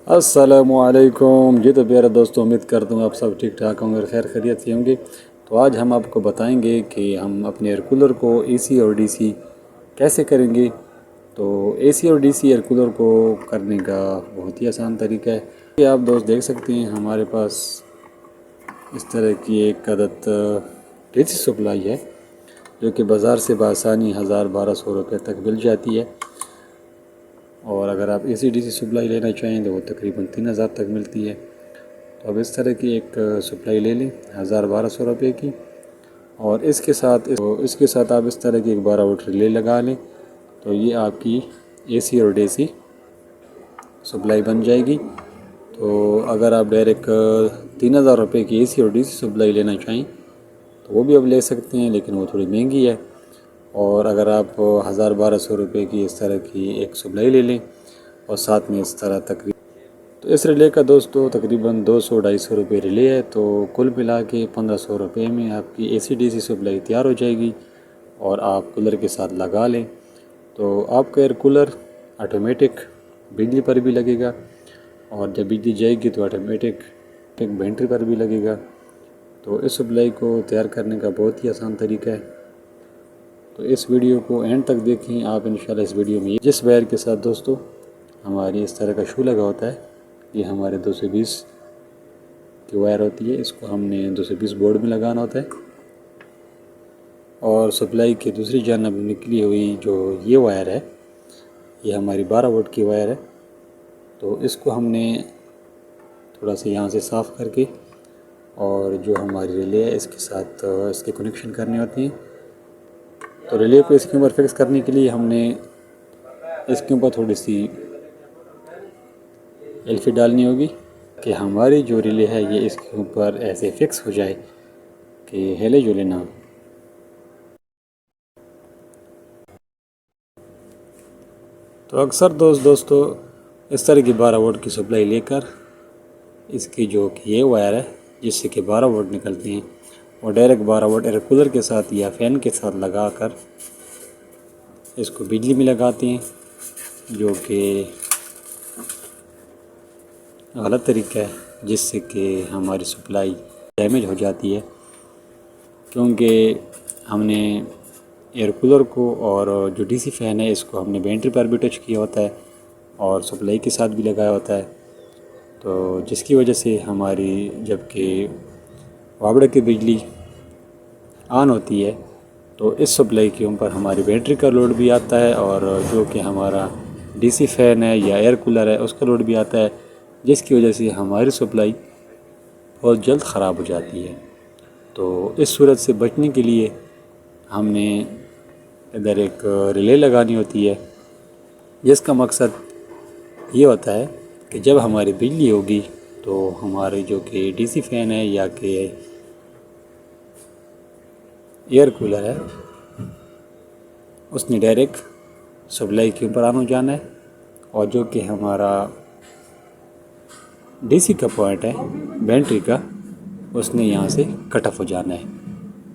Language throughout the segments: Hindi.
अस्सलामुअलैकुम जी। तो प्यारे दोस्तों, उम्मीद करता हूँ आप सब ठीक ठाक होंगे और खैर खैरियत से होंगे। तो आज हम आपको बताएंगे कि हम अपने एयर कूलर को एसी और डीसी कैसे करेंगे। तो एसी और डीसी एयर कूलर को करने का बहुत ही आसान तरीका है। ये आप दोस्त देख सकते हैं, हमारे पास इस तरह की एक आदत डीसी सप्लाई है जो कि बाज़ार से बआसानी 1000-1200 रुपये तक मिल जाती है। और अगर आप एसी डीसी सप्लाई लेना चाहें तो वो तकरीबन 3000 तक मिलती है। तो अब इस तरह की एक सप्लाई ले लें 1000-1200 रुपये की, और इसके साथ आप इस तरह की एक 12 वोल्ट रिले लगा लें। तो ये आपकी एसी और डीसी सप्लाई बन जाएगी। तो अगर आप डायरेक्ट 3000 रुपये की एसी और डीसी सप्लाई लेना चाहें तो वो भी अब ले सकते हैं, लेकिन वो थोड़ी महंगी है। और अगर आप 1000-1200 रुपये की इस तरह की एक सप्लाई ले लें और साथ में इस तरह तकरीबन, तो इस रिले का दोस्तों तकरीबन 200-250 रुपये रिले है। तो कुल मिला के 1500 रुपये में आपकी एसी डीसी सप्लाई तैयार हो जाएगी और आप कूलर के साथ लगा लें। तो आपका एयर कूलर ऑटोमेटिक बिजली पर भी लगेगा, और जब बिजली जाएगी तो ऑटोमेटिक एक बैटरी पर भी लगेगा। तो इस सप्लाई को तैयार करने का बहुत ही आसान तरीका है। तो इस वीडियो को एंड तक देखें आप। इंशाल्लाह इस वीडियो में जिस वायर के साथ दोस्तों हमारी इस तरह का शू लगा होता है, ये हमारे 220 की वायर होती है, इसको हमने 220 बोर्ड में लगाना होता है। और सप्लाई की दूसरी जानब निकली हुई जो ये वायर है, ये हमारी 12 वोल्ट की वायर है। तो इसको हमने थोड़ा सा यहाँ से साफ़ करके और जो हमारी रिले है इसके साथ इसके कनेक्शन करने होती हैं। तो रिले को इसके ऊपर फिक्स करने के लिए हमने इसके ऊपर थोड़ी सी एल्फी डालनी होगी कि हमारी जो रिले है ये इसके ऊपर ऐसे फिक्स हो जाए कि हिले जुले ना। तो अक्सर दोस्तों इस तरह की 12 वोल्ट की सप्लाई लेकर इसकी जो कि ये वायर है जिससे कि 12 वोल्ट निकलते हैं, और डायरेक्ट 12 वोल्ट एयर कूलर के साथ या फ़ैन के साथ लगाकर इसको बिजली में लगाते हैं, जो कि गलत तरीका है, जिससे कि हमारी सप्लाई डैमेज हो जाती है। क्योंकि हमने एयर कूलर को और जो डीसी फ़ैन है इसको हमने बैटरी पर भी टच किया होता है और सप्लाई के साथ भी लगाया होता है। तो जिसकी वजह से हमारी जबकि वाबड़े की बिजली ऑन होती है तो इस सप्लाई के ऊपर हमारी बैटरी का लोड भी आता है, और जो कि हमारा डीसी फ़ैन है या एयर कूलर है उसका लोड भी आता है, जिसकी वजह से हमारी सप्लाई बहुत जल्द ख़राब हो जाती है। तो इस सूरत से बचने के लिए हमने इधर एक रिले लगानी होती है, जिसका मकसद ये होता है कि जब हमारी बिजली होगी तो हमारे जो कि डीसी फ़ैन है या कि एयर कूलर है उसने डायरेक्ट सप्लाई के ऊपर ऑन हो जाना है, और जो कि हमारा डीसी का पॉइंट है बैटरी का उसने यहाँ से कट ऑफ हो जाना है।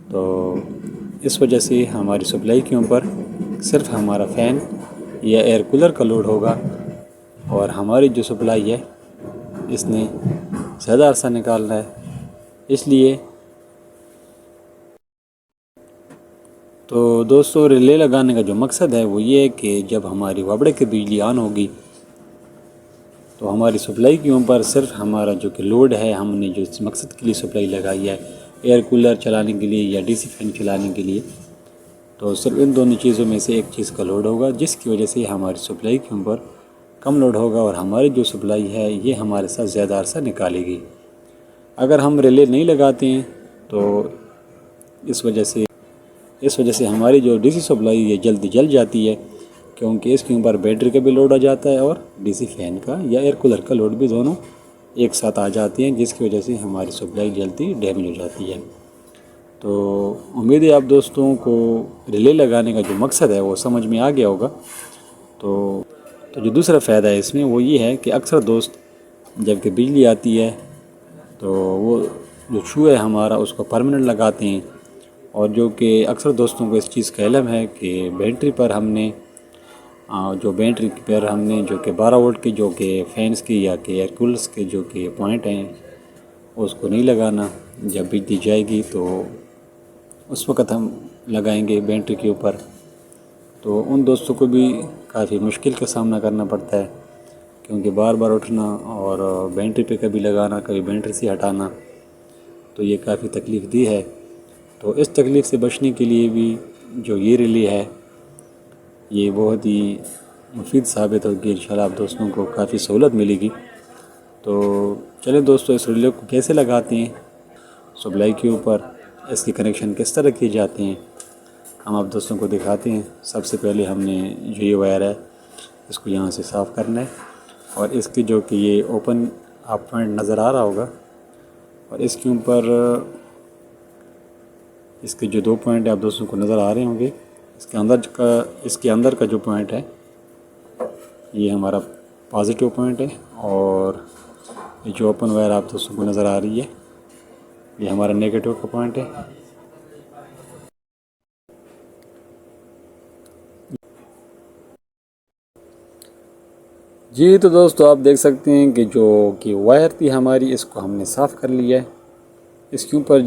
तो इस वजह से हमारी सप्लाई के ऊपर सिर्फ हमारा फ़ैन या एयर कूलर का लोड होगा, और हमारी जो सप्लाई है इसने ज़्यादा अरसा निकालना है। इसलिए तो दोस्तों रिले लगाने का जो मकसद है वो ये है कि जब हमारी वाबड़े की बिजली ऑन होगी तो हमारी सप्लाई के ऊपर सिर्फ हमारा जो कि लोड है, हमने जो इस मकसद के लिए सप्लाई लगाई है एयर कूलर चलाने के लिए या डीसी फ़ैन चलाने के लिए, तो सिर्फ इन दोनों चीज़ों में से एक चीज़ का लोड होगा, जिसकी वजह से हमारी सप्लाई के ऊपर कम लोड होगा और हमारी जो सप्लाई है ये हमारे साथ ज़्यादा अरसा निकालेगी। अगर हम रिले नहीं लगाते हैं तो इस वजह से हमारी जो डीसी सप्लाई ये जल्दी जल जाती है, क्योंकि इसके ऊपर बैटरी का भी लोड आ जाता है और डीसी फ़ैन का या एयर कूलर का लोड भी दोनों एक साथ आ जाती हैं, जिसकी वजह से हमारी सप्लाई जल्दी डैमेज हो जाती है। तो उम्मीद है आप दोस्तों को रिले लगाने का जो मकसद है वो समझ में आ गया होगा। तो जो दूसरा फ़ायदा है इसमें वो ये है कि अक्सर दोस्त जबकि बिजली आती है तो वो जो शू है हमारा उसको परमानेंट लगाते हैं, और जो कि अक्सर दोस्तों को इस चीज़ का इल्म है कि बैटरी पर हमने जो बैटरी पर हमने जो कि 12 वोल्ट की जो कि फैंस की या कि एयर कूलर्स के जो कि पॉइंट हैं उसको नहीं लगाना। जब बिजली जाएगी तो उस वक़्त हम लगाएंगे बैटरी के ऊपर। तो उन दोस्तों को भी काफ़ी मुश्किल का सामना करना पड़ता है, क्योंकि बार बार उठना और बैटरी पे कभी लगाना कभी बैटरी से हटाना, तो ये काफ़ी तकलीफ़ दी है। तो इस तकलीफ़ से बचने के लिए भी जो ये रिले है ये बहुत ही मुफीद साबित होगी। इंशाल्लाह आप दोस्तों को काफ़ी सहूलत मिलेगी। तो चले दोस्तों, इस रिले को कैसे लगाते हैं, सप्लाई के ऊपर इसके कनेक्शन किस तरह किए जाते हैं, हम आप दोस्तों को दिखाते हैं। सबसे पहले हमने जो ये वायर है इसको यहाँ से साफ़ करना है, और इसकी जो कि ये ओपन आप पॉइंट नज़र आ रहा होगा, और इसके ऊपर इसके जो 2 पॉइंट आप दोस्तों को नज़र आ रहे होंगे, इसके अंदर का जो पॉइंट है ये हमारा पॉजिटिव पॉइंट है, और ये जो ओपन वायर आप दोस्तों को नज़र आ रही है ये हमारा नेगेटिव का पॉइंट है। जी तो दोस्तों, आप देख सकते हैं कि जो कि वायर थी हमारी, इसको हमने साफ़ कर लिया है। इसके ऊपर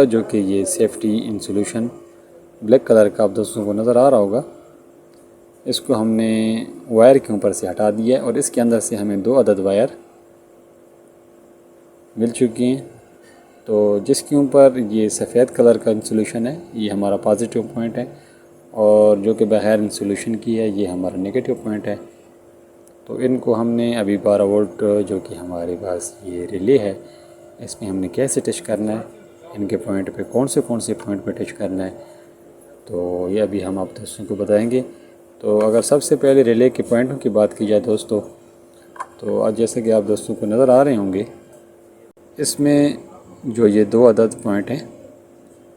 जो कि ये सेफ्टी इंसुलेशन ब्लैक कलर का आप दोस्तों को नज़र आ रहा होगा, इसको हमने वायर के ऊपर से हटा दिया है, और इसके अंदर से हमें 2 अदद वायर मिल चुकी हैं। तो जिसके ऊपर ये सफ़ेद कलर का इंसुलेशन है ये हमारा पॉजिटिव पॉइंट है, और जो कि बगैर इंसुलेशन की है ये हमारा नेगेटिव पॉइंट है। तो इनको हमने अभी 12 वोल्ट जो कि हमारे पास ये रिले है इसमें हमने कैसे टच करना है, इनके पॉइंट पे कौन से पॉइंट पे टच करना है, तो ये अभी हम आप दोस्तों को बताएंगे। तो अगर सबसे पहले रिले के पॉइंटों की बात की जाए दोस्तों, तो आज जैसे कि आप दोस्तों को नज़र आ रहे होंगे, इसमें जो ये 2 अदद पॉइंट हैं,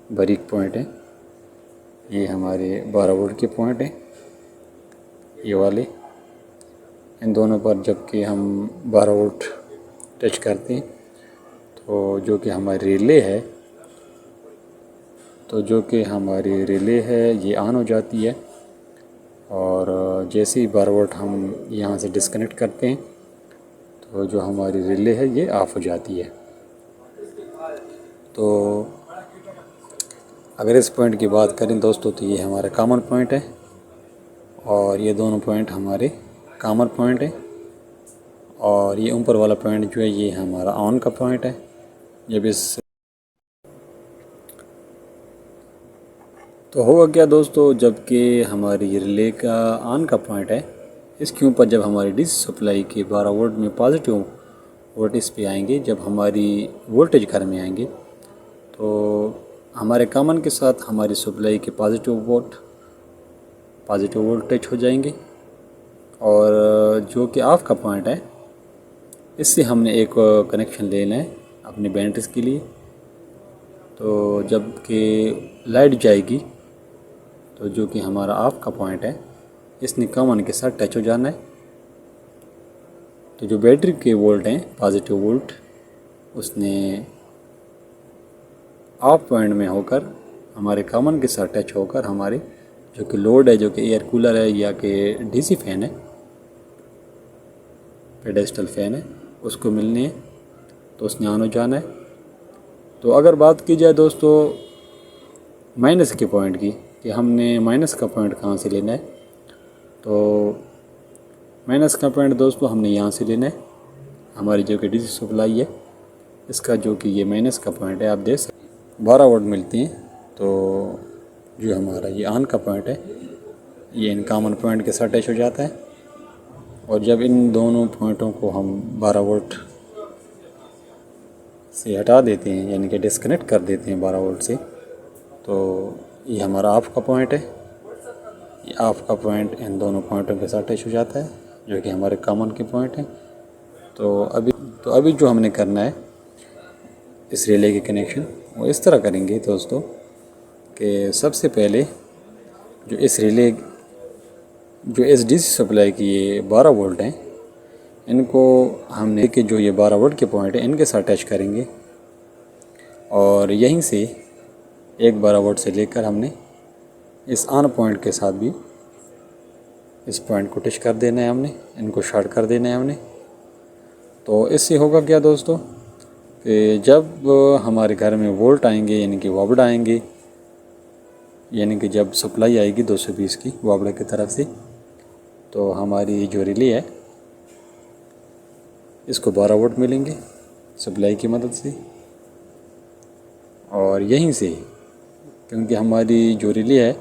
बारीक पॉइंट हैं, ये हमारे 12 वोल्ट के पॉइंट हैं ये वाले। इन दोनों पर जबकि हम 12 वोल्ट टच करते हैं तो जो कि हमारी रिले है ये ऑन हो जाती है, और जैसे ही 12 वोल्ट हम यहाँ से डिस्कनेक्ट करते हैं तो जो हमारी रिले है ये ऑफ़ हो जाती है। तो अगर इस पॉइंट की बात करें दोस्तों, तो ये हमारा कॉमन पॉइंट है, और ये दोनों पॉइंट हमारे कॉमन पॉइंट है, और ये ऊपर वाला पॉइंट जो है ये हमारा ऑन का पॉइंट है। जब इस तो होगा क्या दोस्तों, जबकि हमारी रिले का ऑन का पॉइंट है, इसके ऊपर जब हमारी डीसी सप्लाई के 12 वोल्ट में पॉजिटिव वोल्टेज पे आएंगे, जब हमारी वोल्टेज घर में आएंगे, तो हमारे कॉमन के साथ हमारी सप्लाई के पॉजिटिव वोल्टेज हो जाएंगे, और जो कि ऑफ का पॉइंट है इससे हमने एक कनेक्शन लेना है अपने बैटरीज के लिए। तो जब कि लाइट जाएगी तो जो कि हमारा ऑफ का पॉइंट है इसने कॉमन के साथ टच हो जाना है। तो जो बैटरी के वोल्ट हैं पॉजिटिव वोल्ट, उसने ऑफ पॉइंट में होकर हमारे कॉमन के साथ टच होकर हमारे जो कि लोड है, जो कि एयर कूलर है या कि डीसी फैन है, पेडेस्टल फैन है, उसको मिलनी है, तो उसने ऑन हो जाना है। तो अगर बात की जाए दोस्तों माइनस के पॉइंट की, कि हमने माइनस का पॉइंट कहाँ से लेना है, तो माइनस का पॉइंट दोस्तों हमने यहाँ से लेना है। हमारी जो कि डीसी सप्लाई है इसका जो कि ये माइनस का पॉइंट है, आप देख सकते 12 वोल्ट मिलती हैं। तो जो हमारा ये ऑन का पॉइंट है ये इन कॉमन पॉइंट के साथ टच हो जाता है, और जब इन दोनों पॉइंटों को हम 12 वोल्ट से हटा देते हैं, यानी कि डिस्कनेक्ट कर देते हैं 12 वोल्ट से, तो ये हमारा ऑफ का पॉइंट है। ये ऑफ का पॉइंट इन दोनों पॉइंटों के साथ टच हो जाता है जो कि हमारे कॉमन के पॉइंट हैं। तो अभी जो हमने करना है इस रिले के कनेक्शन वो इस तरह करेंगे दोस्तों, कि सबसे पहले जो इस डीसी सप्लाई की ये 12 वोल्ट हैं, इनको हमने कि जो ये 12 वोल्ट के पॉइंट है इनके साथ टच करेंगे, और यहीं से एक 12 वोल्ट से लेकर हमने इस ऑन पॉइंट के साथ भी इस पॉइंट को टच कर देना है हमने, इनको शॉर्ट कर देना है हमने। तो इससे होगा क्या दोस्तों कि जब हमारे घर में वोल्ट आएंगे यानी कि वापड आएंगे, यानी कि जब सप्लाई आएगी 220 की वापडा की तरफ से, तो हमारी जो रिले है इसको 12 वोल्ट मिलेंगे सप्लाई की मदद से। और यहीं से क्योंकि हमारी जो रिले है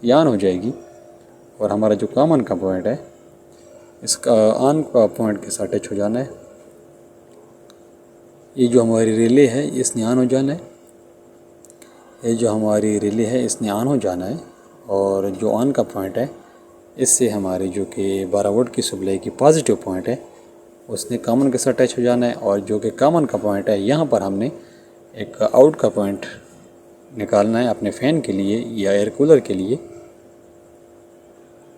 ये ऑन हो जाएगी और हमारा जो कॉमन का पॉइंट है इसका ऑन का पॉइंट के साथ टच हो जाना है। ये जो हमारी रिले है इसने ऑन हो जाना है, ये जो हमारी रिले है इसने ऑन हो जाना है। और जो ऑन का पॉइंट है इससे हमारी जो कि 12 वोल्ट की सप्लाई की पॉजिटिव पॉइंट है उसने कॉमन के साथ टच हो जाना है। और जो कि कॉमन का पॉइंट है यहाँ पर हमने एक आउट का पॉइंट निकालना है अपने फ़ैन के लिए या एयर कूलर के लिए,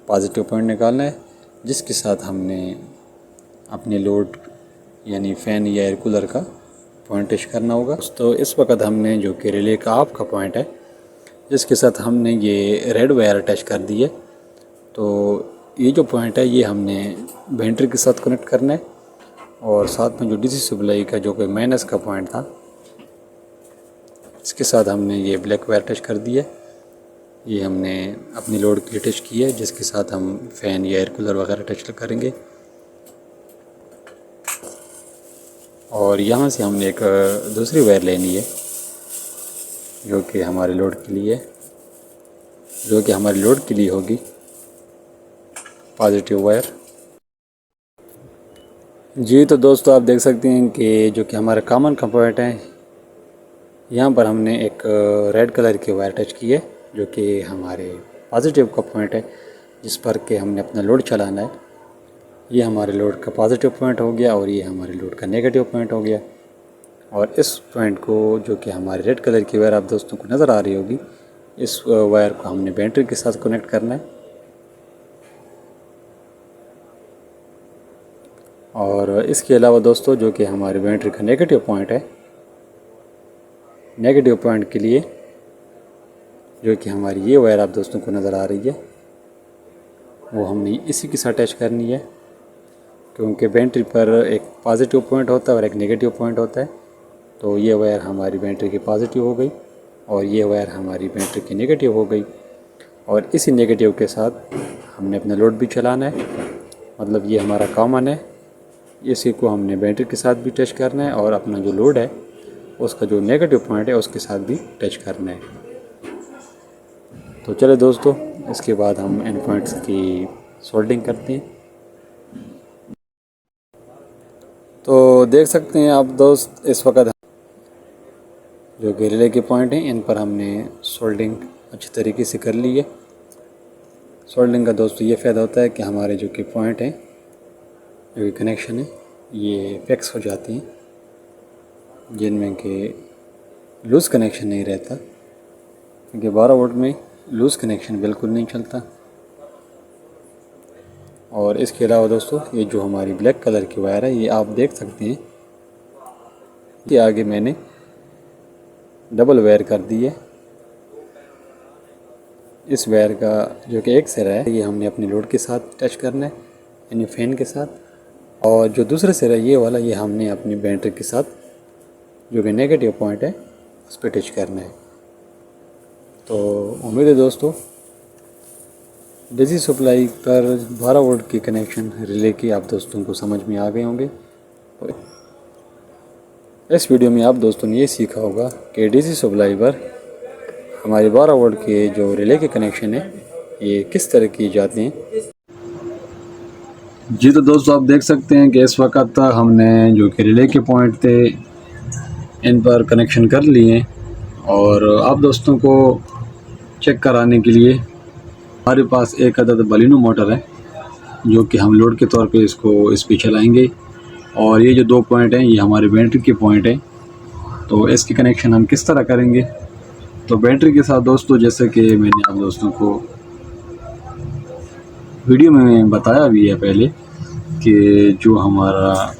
पॉजिटिव पॉइंट निकालना है जिसके साथ हमने अपने लोड यानी फ़ैन या एयर कूलर का पॉइंट टच करना होगा। तो इस वक्त हमने जो कि रिले का ऑफ का पॉइंट है जिसके साथ हमने ये रेड वायर अटैच कर दी है, तो ये जो पॉइंट है ये हमने बैटरी के साथ कनेक्ट करना है। और साथ में जो डीसी सप्लाई का जो कि माइनस का पॉइंट था इसके साथ हमने ये ब्लैक वायर टच कर दिया है, ये हमने अपनी लोड के लिए टच की है जिसके साथ हम फ़ैन या एयर कूलर वगैरह टच करेंगे। और यहाँ से हमने एक दूसरी वायर लेनी है जो कि हमारे लोड के लिए होगी पॉजिटिव वायर। जी तो दोस्तों आप देख सकते हैं कि जो कि हमारा कॉमन का पॉइंट है यहाँ पर हमने एक रेड कलर की वायर टच की है जो कि हमारे पॉजिटिव का पॉइंट है जिस पर के हमने अपना लोड चलाना है। ये हमारे लोड का पॉजिटिव पॉइंट हो गया और ये हमारे लोड का नेगेटिव पॉइंट हो गया। और इस पॉइंट को जो कि हमारी रेड कलर की वायर आप दोस्तों को नज़र आ रही होगी, इस वायर को हमने बैटरी के साथ कनेक्ट करना है। और इसके अलावा दोस्तों जो कि हमारी बैटरी का नेगेटिव पॉइंट है, नेगेटिव पॉइंट के लिए जो कि हमारी ये वायर आप दोस्तों को नज़र आ रही है वो हमने इसी के साथ अटैच करनी है, क्योंकि बैटरी पर एक पॉजिटिव पॉइंट होता है और एक नेगेटिव पॉइंट होता है। तो ये वायर हमारी बैटरी की पॉजिटिव हो गई और ये वायर हमारी बैटरी की नेगेटिव हो गई। और इसी नेगेटिव के साथ हमने अपना लोड भी चलाना है, मतलब ये हमारा कॉमन है, इसी को हमने बैटरी के साथ भी टच करना है और अपना जो लोड है उसका जो नेगेटिव पॉइंट है उसके साथ भी टच करना है। तो चले दोस्तों इसके बाद हम इन पॉइंट्स की सोल्डिंग करते हैं। तो देख सकते हैं आप दोस्त इस वक्त जो कि रिले के पॉइंट हैं इन पर हमने सोल्डिंग अच्छी तरीके से कर ली है। सोल्डिंग का दोस्तों ये फ़ायदा होता है कि हमारे जो कि पॉइंट हैं जो कि कनेक्शन है ये फिक्स हो जाते हैं, जिनमें कि लूज़ कनेक्शन नहीं रहता, क्योंकि 12 वोल्ट में लूज़ कनेक्शन बिल्कुल नहीं चलता। और इसके अलावा दोस्तों ये जो हमारी ब्लैक कलर की वायर है ये आप देख सकते हैं कि आगे मैंने डबल वायर कर दी है। इस वायर का जो कि एक सिरा है ये हमने अपने लोड के साथ टच करना है यानी फ़ैन के साथ, और जो दूसरा सिरा ये वाला ये हमने अपनी बैटरी के साथ जो कि नेगेटिव पॉइंट है उस पर टच करना है। तो उम्मीद है दोस्तों डीसी सप्लाई पर 12 वोल्ट की कनेक्शन रिले की आप दोस्तों को समझ में आ गए होंगे। इस वीडियो में आप दोस्तों ने ये सीखा होगा कि डीसी सप्लाई पर हमारे 12 वोल्ट के जो रिले के कनेक्शन है ये किस तरह किए जाते हैं। जी तो दोस्तों आप देख सकते हैं कि इस वक्त हमने जो कि रिले के पॉइंट थे इन पर कनेक्शन कर लिए, और आप दोस्तों को चेक कराने के लिए हमारे पास एक अदद बलिनो मोटर है जो कि हम लोड के तौर पे इसको इस पर चलाएंगे। और ये जो 2 पॉइंट हैं ये हमारे बैटरी के पॉइंट हैं। तो इसकी कनेक्शन हम किस तरह करेंगे, तो बैटरी के साथ दोस्तों जैसे कि मैंने आप दोस्तों को वीडियो में बताया भी है पहले कि जो हमारा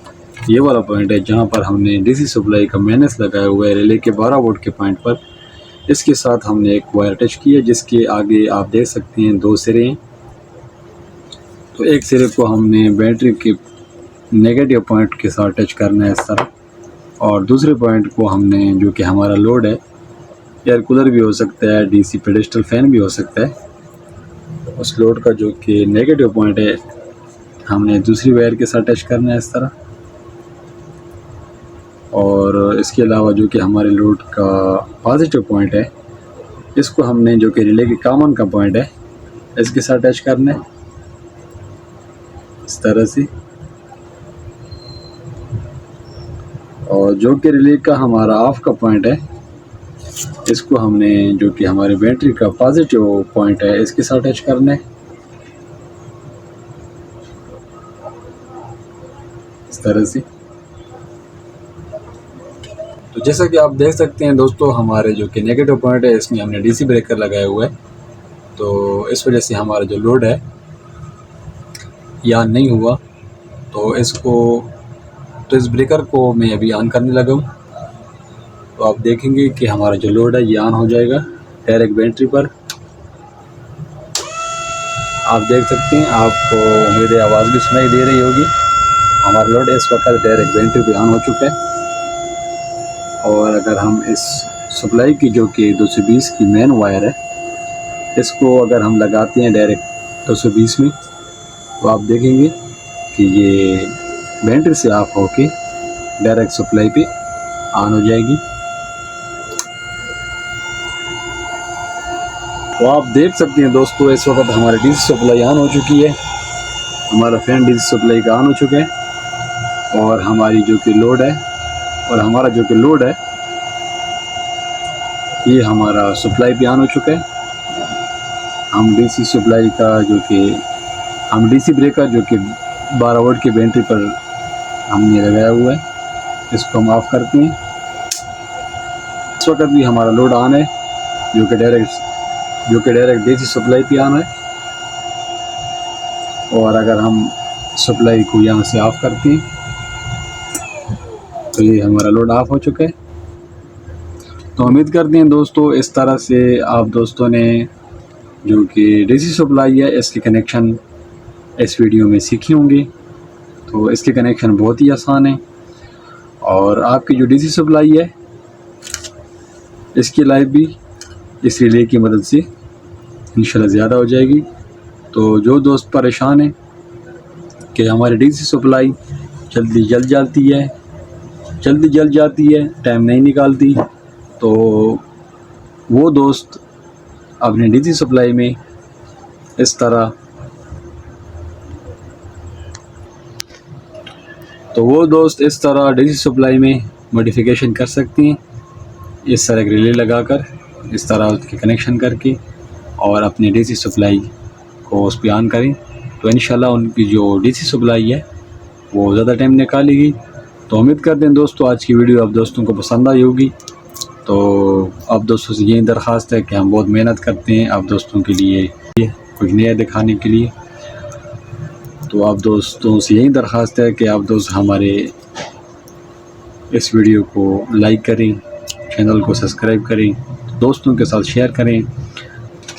ये वाला पॉइंट है जहाँ पर हमने डीसी सप्लाई का माइनस लगाया हुआ है रिले के 12 वोल्ट के पॉइंट पर, इसके साथ हमने एक वायर अटैच की है जिसके आगे आप देख सकते हैं 2 सिरे हैं। तो एक सिरे को हमने बैटरी के नेगेटिव पॉइंट के साथ टच करना है इस तरह, और दूसरे पॉइंट को हमने, जो कि हमारा लोड है, एयर कूलर भी हो सकता है, डीसी पेडेस्टल फैन भी हो सकता है, उस लोड का जो कि नेगेटिव पॉइंट है हमने दूसरी वायर के साथ टच करना है इस तरह। और इसके अलावा जो कि हमारे लोड का पॉजिटिव पॉइंट है, इसको हमने, जो कि रिले के कॉमन का पॉइंट है, इसके साथ टच करना है इस तरह से। और जो कि रिले का हमारा ऑफ का पॉइंट है, इसको हमने, जो कि हमारे बैटरी का पॉजिटिव पॉइंट है, इसके साथ टच करना है इस तरह से। तो जैसा कि आप देख सकते हैं दोस्तों, हमारे जो कि नेगेटिव पॉइंट है, इसमें हमने डीसी ब्रेकर लगाया हुआ है, तो इस वजह से हमारा जो लोड है या नहीं हुआ। तो इस ब्रेकर को मैं अभी ऑन करने लगा हूँ, तो आप देखेंगे कि हमारा जो लोड है ये ऑन हो जाएगा डायरेक्ट बैटरी पर। आप देख सकते हैं, आपको मेरी आवाज़ भी सुनाई दे रही होगी। हमारा लोड इस वक्त डायरेक्ट बैटरी पे ऑन हो चुका है। और अगर हम इस सप्लाई की, जो कि 220 की मेन वायर है, इसको अगर हम लगाते हैं डायरेक्ट 220 में, तो आप देखेंगे कि ये बैटरी से ऑफ होके डायरेक्ट सप्लाई पे ऑन हो जाएगी। तो आप देख सकते हैं दोस्तों, इस वक्त हमारी डीसी सप्लाई ऑन हो चुकी है, हमारा फैन डीसी सप्लाई का ऑन हो चुका है। और हमारी जो कि लोड है, और हमारा जो कि लोड है, ये हमारा सप्लाई भी ऑन हो चुका है। हम डीसी सप्लाई का, जो कि हम डीसी ब्रेकर, जो कि 12 वोल्ट की बैटरी पर हमने लगाया हुआ है, इसको हम ऑफ करते हैं। इस वक्त भी हमारा लोड ऑन है, जो कि डायरेक्ट डीसी सप्लाई पे ऑन है। और अगर हम सप्लाई को यहाँ से ऑफ करते हैं, तो ये हमारा लोड ऑफ हो चुका है। तो उम्मीद करते हैं दोस्तों, इस तरह से आप दोस्तों ने जो कि डीसी सप्लाई है, इसके कनेक्शन इस वीडियो में सीखे होंगे। तो इसके कनेक्शन बहुत ही आसान है, और आपकी जो डीसी सप्लाई है, इसकी लाइफ भी इस रिले की मदद से इंशाल्लाह ज़्यादा हो जाएगी। तो जो दोस्त परेशान है कि हमारी डीसी सप्लाई जल्दी जल जाती है, टाइम नहीं निकालती, तो वो दोस्त अपनी डीसी सप्लाई में इस तरह डीसी सप्लाई में मॉडिफिकेशन कर सकती हैं। इस तरह एक रिले लगाकर, इस तरह उसके कनेक्शन करके, और अपनी डीसी सप्लाई को उस पर ऑन करें, तो इंशाल्लाह उनकी जो डीसी सप्लाई है वो ज़्यादा टाइम निकालेगी। तो उम्मीद करते हैं दोस्तों, आज की वीडियो आप दोस्तों को पसंद आई होगी। तो आप दोस्तों से यही दरख्वास्त है कि हम बहुत मेहनत करते हैं आप दोस्तों के लिए कुछ नया दिखाने के लिए। तो आप दोस्तों से यही दरख्वास्त है कि आप दोस्त हमारे इस वीडियो को लाइक करें, चैनल को सब्सक्राइब करें, दोस्तों के साथ शेयर करें।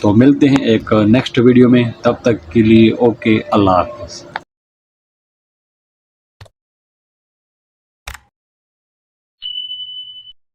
तो मिलते हैं एक नेक्स्ट वीडियो में, तब तक के लिए ओके, अल्लाह हाफ़िज़।